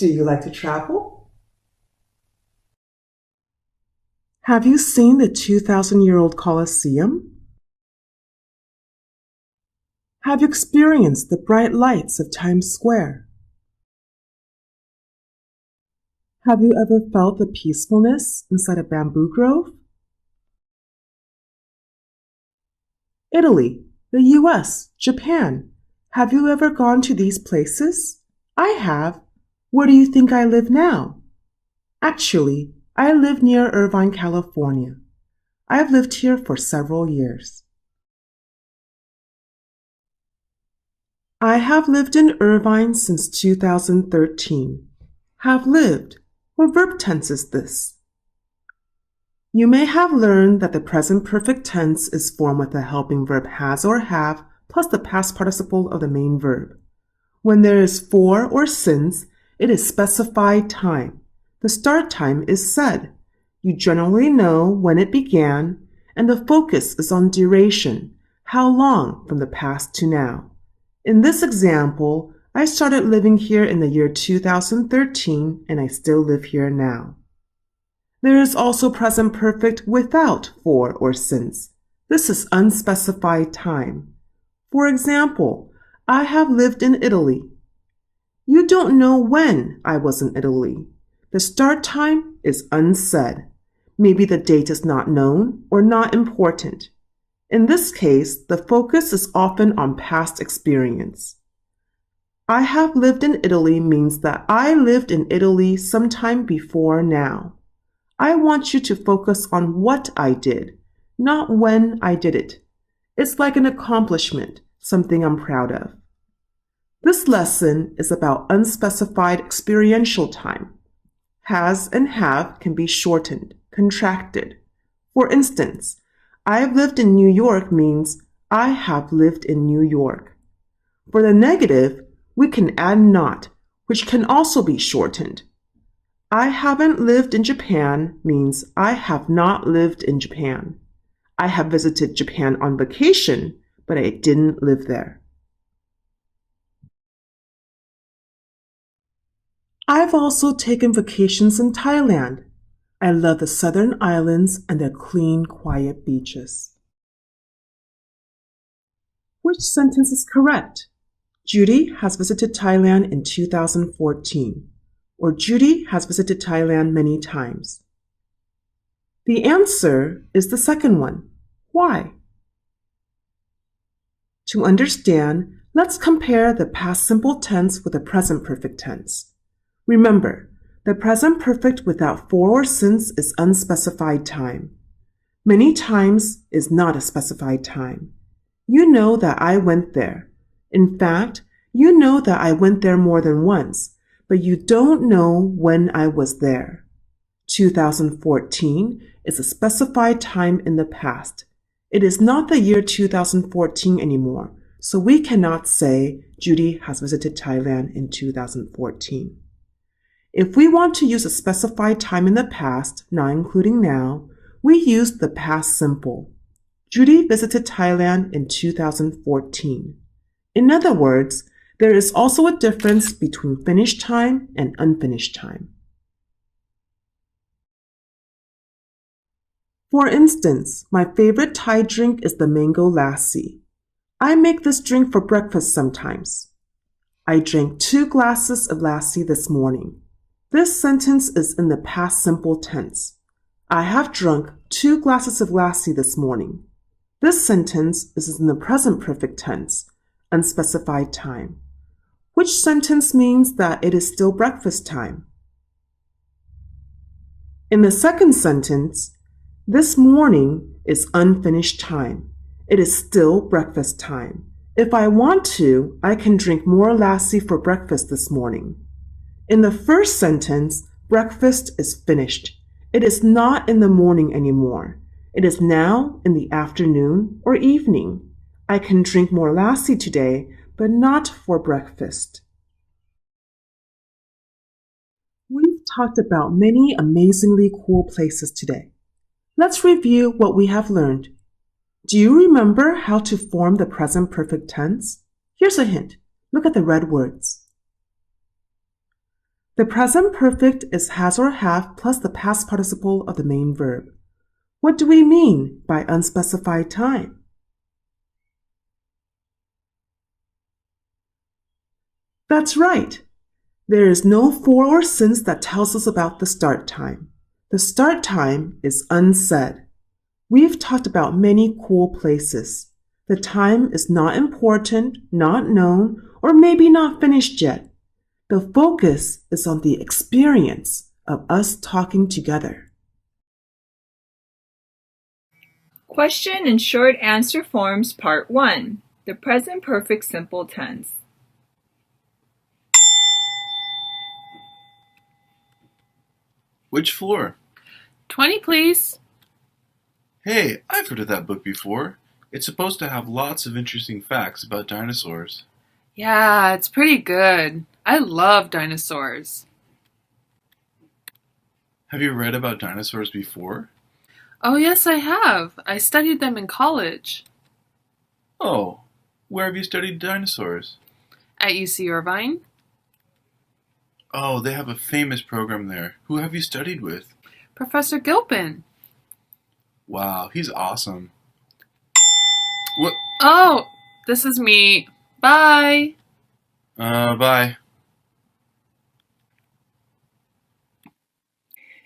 Do you like to travel? Have you seen the 2,000-year-old Colosseum? Have you experienced the bright lights of Times Square? Have you ever felt the peacefulness inside a bamboo grove? Italy, the US, Japan. Have you ever gone to these places? I have. Where do you think I live now? Actually, I live near Irvine, California. I've lived here for several years. I have lived in Irvine since 2013. Have lived. What verb tense is this? You may have learned that the present perfect tense is formed with the helping verb has or have plus the past participle of the main verb. When there is for or since, it is specified time. The start time is said. You generally know when it began, and the focus is on duration, how long from the past to now. In this example, I started living here in the year 2013, and I still live here now. There is also present perfect without for or since. This is unspecified time. For example, I have lived in Italy. You don't know when I was in Italy. The start time is unsaid. Maybe the date is not known or not important. In this case, the focus is often on past experience. I have lived in Italy means that I lived in Italy sometime before now. I want you to focus on what I did, not when I did it. It's like an accomplishment, something I'm proud of. This lesson is about unspecified experiential time. Has and have can be shortened, contracted. For instance, I've lived in New York means I have lived in New York. For the negative, we can add not, which can also be shortened. I haven't lived in Japan means I have not lived in Japan. I have visited Japan on vacation, but I didn't live there. I've also taken vacations in Thailand. I love the southern islands and their clean, quiet beaches. Which sentence is correct? Judy has visited Thailand in 2014. Or Judy has visited Thailand many times. The answer is the second one. Why? To understand, let's compare the past simple tense with the present perfect tense. Remember, the present perfect without for or since is unspecified time. Many times is not a specified time. You know that I went there. In fact, you know that I went there more than once, but you don't know when I was there. 2014 is a specified time in the past. It is not the year 2014 anymore, so we cannot say Judy has visited Thailand in 2014. If we want to use a specified time in the past, not including now, we use the past simple. Judy visited Thailand in 2014. In other words, there is also a difference between finished time and unfinished time. For instance, my favorite Thai drink is the mango lassi. I make this drink for breakfast sometimes. I drank 2 glasses of lassi this morning. This sentence is in the past simple tense. I have drunk 2 glasses of lassi this morning. This sentence is in the present perfect tense, unspecified time. Which sentence means that it is still breakfast time? In the second sentence, this morning is unfinished time. It is still breakfast time. If I want to, I can drink more lassi for breakfast this morning. In the first sentence, breakfast is finished. It is not in the morning anymore. It is now in the afternoon or evening. I can drink more lassi today, but not for breakfast. We've talked about many amazingly cool places today. Let's review what we have learned. Do you remember how to form the present perfect tense? Here's a hint. Look at the red words. The present perfect is has or have plus the past participle of the main verb. What do we mean by unspecified time? That's right. There is no for or since that tells us about the start time. The start time is unsaid. We've talked about many cool places. The time is not important, not known, or maybe not finished yet. The focus is on the experience of us talking together. Question and short answer forms Part 1. The present perfect simple tense. Which floor? 20, please. Hey, I've heard of that book before. It's supposed to have lots of interesting facts about dinosaurs. Yeah, it's pretty good. I love dinosaurs. Have you read about dinosaurs before? Oh, yes, I have. I studied them in college. Oh, where have you studied dinosaurs? At UC Irvine? Oh, they have a famous program there. Who have you studied with? Professor Gilpin. Wow, he's awesome. What? Oh, this is me. Bye. Bye.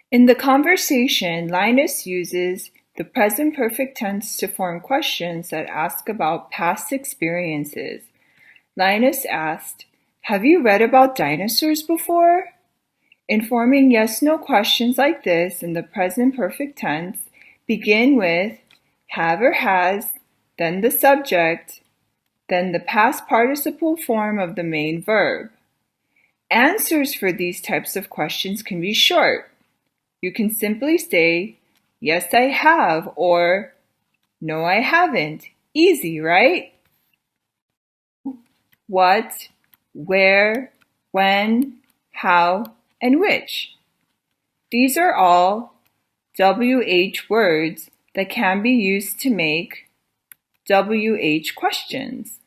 In the conversation, Linus uses the present perfect tense to form questions that ask about past experiences. Linus asked, "Have you read about dinosaurs before?" In forming yes-no questions like this in the present perfect tense, begin with have or has, then the subject, then the past participle form of the main verb. Answers for these types of questions can be short. You can simply say, "Yes, I have," or "No, I haven't." Easy, right? What, where, when, how, and which. These are all WH words that can be used to make WH questions.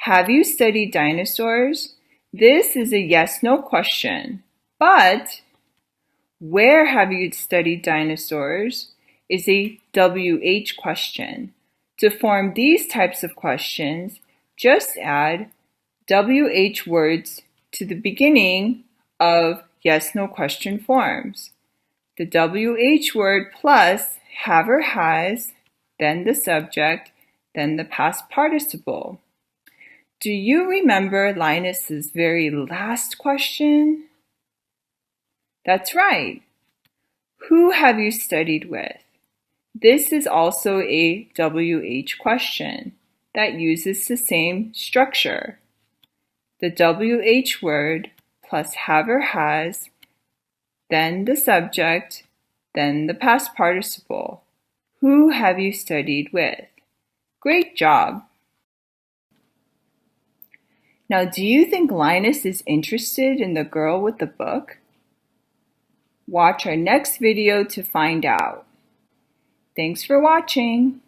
Have you studied dinosaurs? This is a yes-no question, but where have you studied dinosaurs is a WH question. To form these types of questions, just add WH words to the beginning of yes-no question forms. The WH word plus have or has, then the subject, then the past participle. Do you remember Linus's very last question? That's right. Who have you studied with? This is also a WH question that uses the same structure. The WH word plus have or has, then the subject, then the past participle. Who have you studied with? Great job! Now, do you think Linus is interested in the girl with the book? Watch our next video to find out. Thanks for watching.